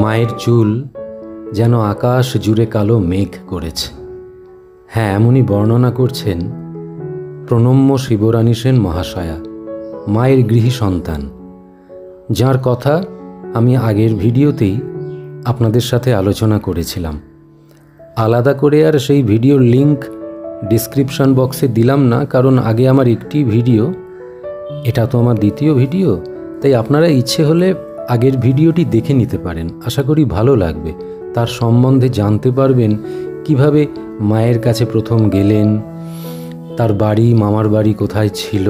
মায়ের চুল যেন আকাশ জুড়ে কালো মেঘ করেছে। হ্যাঁ, এমনই বর্ণনা করছেন প্রণম্য শিবরানী সেন মহাশয়া, মায়ের গৃহী সন্তান, যার কথা আমি আগের ভিডিওতেই আপনাদের সাথে আলোচনা করেছিলাম। আলাদা করে আর সেই ভিডিওর লিংক ডিসক্রিপশন বক্সে দিলাম না, কারণ আগে আমার একটি ভিডিও, এটা তো আমার দ্বিতীয় ভিডিও, তাই আপনারা ইচ্ছে হলে আগের ভিডিওটি দেখে নিতে পারেন। আশা করি ভালো লাগবে। তার সম্বন্ধে জানতে পারবেন কিভাবে মায়ের কাছে প্রথম গেলেন, তার বাড়ি, মামার বাড়ি কোথায় ছিল,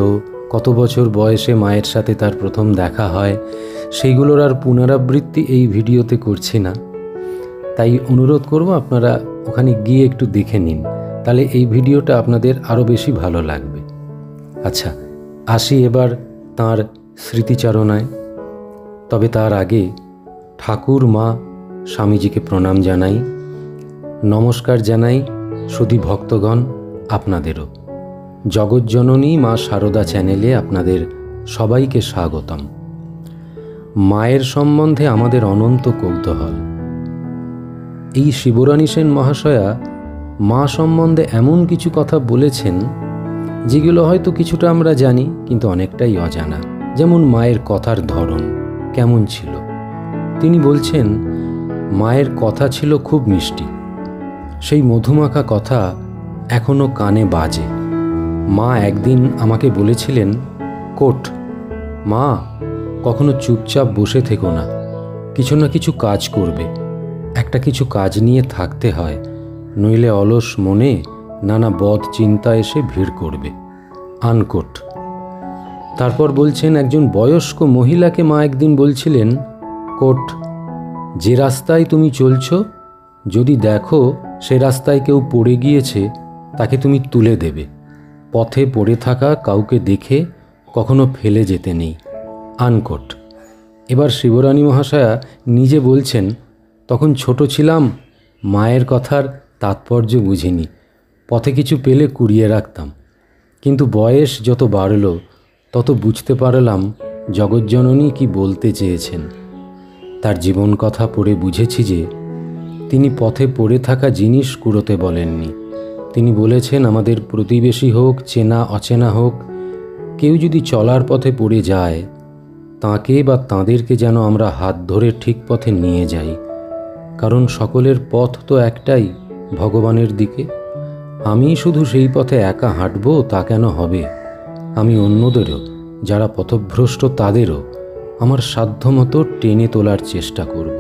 কত বছর বয়সে মায়ের সাথে তার প্রথম দেখা হয়। সেইগুলোর আর পুনরাবৃত্তি এই ভিডিওতে করছি না, তাই অনুরোধ করব আপনারা ওখানে গিয়ে একটু দেখে নিন, তাহলে এই ভিডিওটা আপনাদের আরও বেশি ভালো লাগবে। আচ্ছা, আসি এবার তাঁর স্মৃতিচারণায়। তবে তার আগে ঠাকুর মা স্বামীজিকে প্রণাম জানাই, নমস্কার জানাই সুধী ভক্তগণ আপনাদেরও। জগজ্জননী মা শারদা চ্যানেলে আপনাদের সবাইকে স্বাগতম। মায়ের সম্বন্ধে আমাদের অনন্ত কৌতূহল। এই শিবরানী সেন মহাশয়া মা সম্বন্ধে এমন কিছু কথা বলেছেন যেগুলো হয়তো কিছুটা আমরা জানি, কিন্তু অনেকটাই অজানা। যেমন মায়ের কথার ধরন কেমন ছিল। তিনি বলছেন, মায়ের কথা ছিল খুব মিষ্টি, সেই মধুমাখা কথা এখনো কানে বাজে। মা একদিন আমাকে বলেছিলেন, কোট মা, কখনো চুপচাপ বসে থেকো না, কিছু না কিছু কাজ করবে। একটা কিছু কাজ নিয়ে থাকতে হয়, নইলে অলস মনে নানা বদ চিন্তা এসে ভিড় করবে। আনকোট। তারপর বলছেন, একজন বয়স্ক মহিলাকে মা একদিন বলছিলেন, কোট, যে রাস্তায় তুমি চলছো, যদি দেখো সে রাস্তায় কেউ পড়ে গিয়েছে, তাকে তুমি তুলে দেবে। পথে পড়ে থাকা কাউকে দেখে কখনো ফেলে যেতে নেই। আনকোট। এবার শিবরানী মহাশয়া নিজে বলছেন, তখন ছোট ছিলাম, মায়ের কথার তাৎপর্য বুঝিনি, পথে কিছু পেলে কুড়িয়ে রাখতাম, কিন্তু বয়স যত বাড়ল তত বুঝতে পারলাম জগজ্জননী কি বলতে চেয়েছেন। তার জীবন কথা পড়ে বুঝেছি যে তিনি পথে পড়ে থাকা জিনিস কুড়োতে বলেননি। তিনি বলেছেন, আমাদের প্রতিবেশী হোক, চেনা অচেনা হোক, কেউ যদি চলার পথে পড়ে যায়, তাঁকে বা তাঁদেরকে যেন আমরা হাত ধরে ঠিক পথে নিয়ে যাই, কারণ সকলের পথ তো একটাই, ভগবানের দিকে। আমি শুধু সেই পথে একা হাঁটবো তা কেন হবে? আমি অন্যদেরও, যারা পথভ্রষ্ট তাদেরও আমার সাধ্যমতো টেনে তোলার চেষ্টা করব।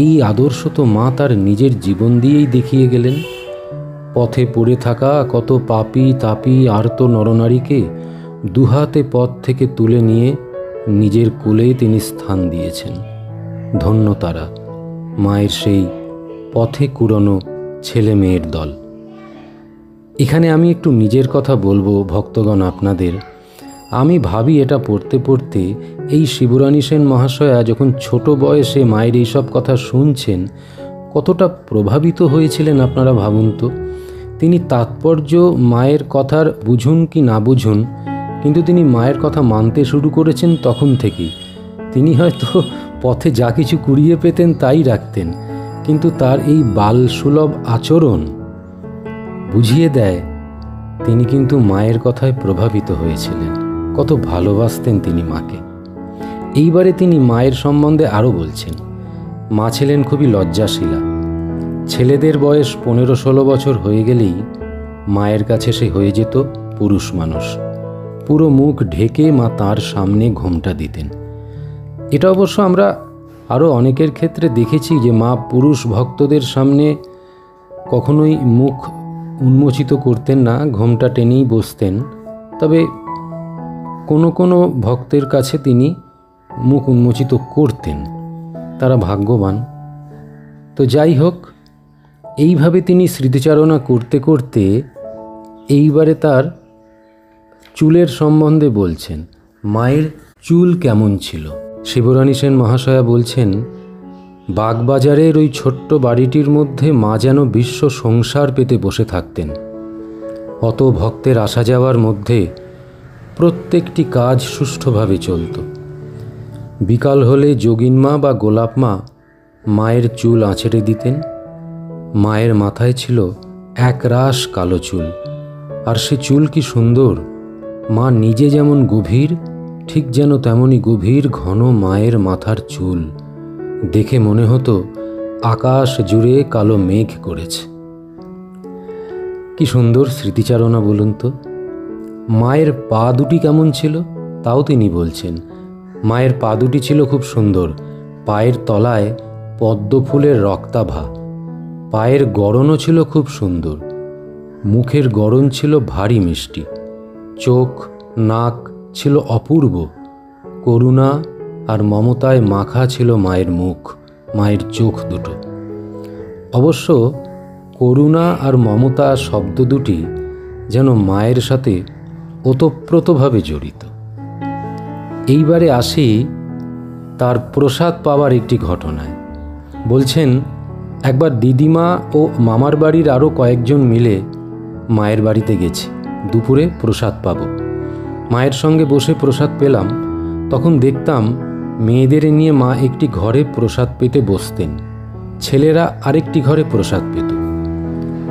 এই আদর্শ তো মা তার নিজের জীবন দিয়েই দেখিয়ে গেলেন। পথে পড়ে থাকা কত পাপী তাপী আর্ত নরনারীকে দুহাতে পথ থেকে তুলে নিয়ে নিজের কোলে তিনি স্থান দিয়েছেন। ধন্য তারা, মায়ের সেই পথে কুড়োনো ছেলে মেয়ের দল। এখানে আমি একটু নিজের কথা বলবো ভক্তগণ আপনাদের। আমি ভাবি এটা পড়তে পড়তে, এই শিবরানী সেন মহাশয়া যখন ছোট বয়সে মায়ের এইসব কথা শুনছেন, কতটা প্রভাবিত হয়েছিলেন আপনারা ভাবুন তো। তিনি তাৎপর্য মায়ের কথার বুঝুন কি না বুঝুন, কিন্তু তিনি মায়ের কথা মানতে শুরু করেছেন তখন থেকেই। তিনি হয়তো পথে যা কিছু কুড়িয়ে পেতেন তাই রাখতেন, কিন্তু তার এই বালসুলভ আচরণ বুঝিয়ে দেয় তিনি কিন্তু মায়ের কথায় প্রভাবিত হয়েছিলেন, কত ভালোবাসতেন তিনি মাকে। এইবারে তিনি মায়ের সম্বন্ধে আরও বলছেন, মা ছিলেন খুবই লজ্জাশীলা। ছেলেদের বয়স 15-16 বছর হয়ে গেলেই মায়ের কাছে সে হয়ে যেত পুরুষ মানুষ। পুরো মুখ ঢেকে মা তার সামনে ঘোমটা দিতেন। এটা অবশ্য আমরা আরও অনেকের ক্ষেত্রে দেখেছি যে মা পুরুষ ভক্তদের সামনে কখনোই মুখ উন্মোচিত করতেন না, ঘোমটা টেনেই বসতেন। তবে কোনো কোনো ভক্তের কাছে তিনি মুখ উন্মোচিত করতেন, তারা ভাগ্যবান। তো যাই হোক, এইভাবে তিনি স্মৃতিচারণা করতে করতে এইবারে তার চুলের সম্বন্ধে বলছেন, মায়ের চুল কেমন ছিল। শিবরানী সেন মহাশয়া বলছেন, বাগবাজারের ওই ছোট্ট বাড়িটির মধ্যে মা যেন বিশ্ব সংসার পেতে বসে থাকতেন। অত ভক্তের আসা যাওয়ার মধ্যে প্রত্যেকটি কাজ সুষ্ঠুভাবে চলত। বিকাল হলে যোগিনমা বা গোলাপমা মায়ের চুল আঁচড়ে দিতেন। মায়ের মাথায় ছিল একরাশ কালো চুল, আর সে চুল কি সুন্দর! মা নিজে যেমন গভীর, ঠিক যেন তেমনই গভীর ঘন মায়ের মাথার চুল। দেখে মনে হতো আকাশ জুড়ে কালো মেঘ করেছে। কি সুন্দর স্মৃতিচারণা বলুন তো। মায়ের পা দুটি কেমন ছিল তাও তিনি বলছেন। মায়ের পা দুটি ছিল খুব সুন্দর। পায়ের তলায় পদ্ম ফুলের রক্তাভা। পায়ের গড়নও ছিল খুব সুন্দর। মুখের গড়ন ছিল ভারী মিষ্টি। চোখ, নাক ছিল অপূর্ব। করুণা আর মমতায় মাখা ছিল মায়ের মুখ, মায়ের চোখ দুটো। অবশ্য করুণা আর মমতা শব্দ দুটি যেন মায়ের সাথে ওতপ্রোতভাবে জড়িত। এইবারে আসি তার প্রসাদ পাওয়ার একটি ঘটনায়। বলছেন, একবার দিদিমা ও মামার বাড়ির আরও কয়েকজন মিলে মায়ের বাড়িতে গেছি। দুপুরে প্রসাদ পাব। মায়ের সঙ্গে বসে প্রসাদ পেলাম। তখন দেখতাম মেয়েদের নিয়ে মা একটি ঘরে প্রসাদ পেতে বসতেন, ছেলেরা আরেকটি ঘরে প্রসাদ পেত।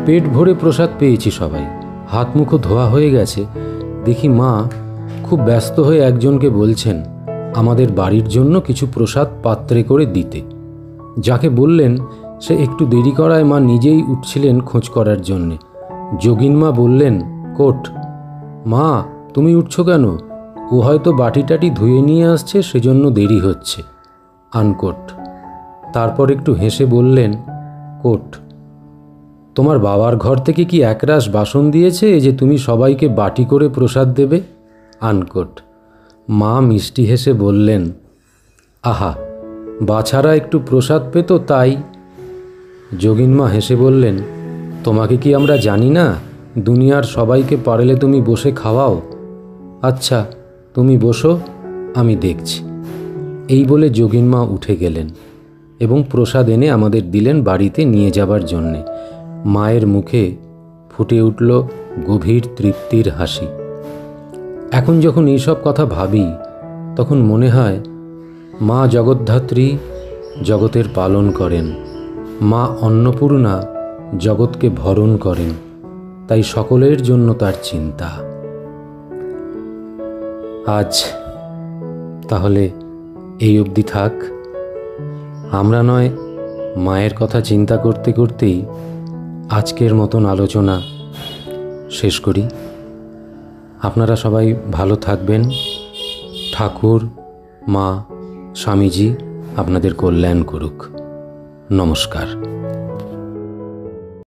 পেট ভরে প্রসাদ পেয়েছি সবাই, হাত মুখও ধোয়া হয়ে গেছে। দেখি মা খুব ব্যস্ত হয়ে একজনকে বলছেন আমাদের বাড়ির জন্য কিছু প্রসাদ পাত্রে করে দিতে। যাকে বললেন সে একটু দেরি করায় মা নিজেই উঠছিলেন খোঁজ করার জন্যে। যোগিনমা বললেন, কোট, মা তুমি উঠছো কেন? ও হয়তো বাটি টাটি ধুয়ে নিয়ে আসছে, সেজন্য দেরি হচ্ছে। আনকোট। তারপর একটু হেসে বললেন, কোট, তোমার বাবার ঘর থেকে কি একরাশ বাসন দিয়েছে যে তুমি সবাইকে বাটি করে প্রসাদ দেবে? আনকোট। মা মিষ্টি হেসে বললেন, আহা, বাছারা একটু প্রসাদ পেত তাই। যোগিনমা হেসে বললেন, তোমাকে কি আমরা জানি না? দুনিয়ার সবাইকে পারলে তুমি বসে খাওয়াও। আচ্ছা তুমি বসো, আমি দেখছি। এই বলে যোগিনমা উঠে গেলেন এবং প্রসাদ এনে আমাদের দিলেন বাড়িতে নিয়ে যাবার জন্যে। মায়ের মুখে ফুটে উঠল গভীর তৃপ্তির হাসি। এখন যখন এইসব কথা ভাবি তখন মনে হয় মা জগদ্ধাত্রী জগতের পালন করেন, মা অন্নপূর্ণা জগৎকে ভরণ করেন, তাই সকলের জন্য তার চিন্তা। আজ তাহলে এই অবধি থাক। আমরা নয় মায়ের কথা চিন্তা করতে করতেই আজকের মতন আলোচনা শেষ করি। আপনারা সবাই ভালো থাকবেন। ঠাকুর, মা, স্বামীজি আপনাদের কল্যাণ করুক। নমস্কার।